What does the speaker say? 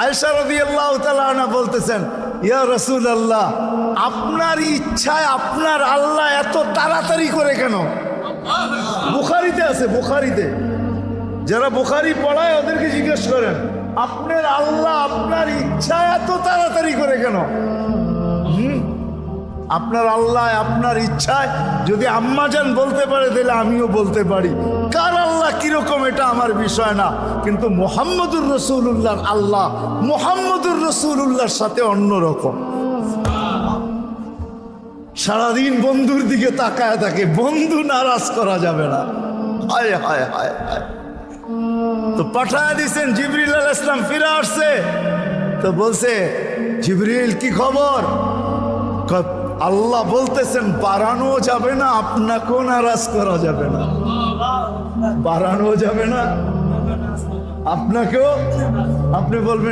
আয়েশা রাদিয়াল্লাহু তাআলা আনহা বলতেছেন, ইয়া রাসূলুল্লাহ, আপনার ইচ্ছায় আপনার আল্লাহ এত তাড়াতাড়ি করে কেন? বুখারীতে আছে, বুখারীতে। যারা বুখারী পড়ায় ওদেরকে জিজ্ঞেস করেন, আপনার আল্লাহ আপনার ইচ্ছায় এত তাড়াতাড়ি করে কেন? আপনার আল্লাহ আপনার ইচ্ছায় যদি আম্মাজান বলতে পারে তাহলে আমিও বলতে পারি। কার আল্লাহ কিরকম এটা আমার বিষয় না, কিন্তু মুহাম্মদুর রাসূলুল্লাহর আল্লাহ মুহাম্মদুর রাসূলুল্লাহর সাথে অন্যরকম। সারাদিন বন্ধুর দিকে তাকায় থাকে, বন্ধু নারাজ করা যাবে না। হায় হায় হায় হায়। তো পাঠায় দিয়েছেন, জিবরিল আলাইহিস সালাম ফিরে আসছে। তো বলছে, জিবরিল কি খবর? আল্লাহ বলতেছেন বাড়ানো যাবে না, আপনাকেও নারাজ করা যাবে না। বাড়ানো যাবে না, আপনাকেও। আপনি বলবেন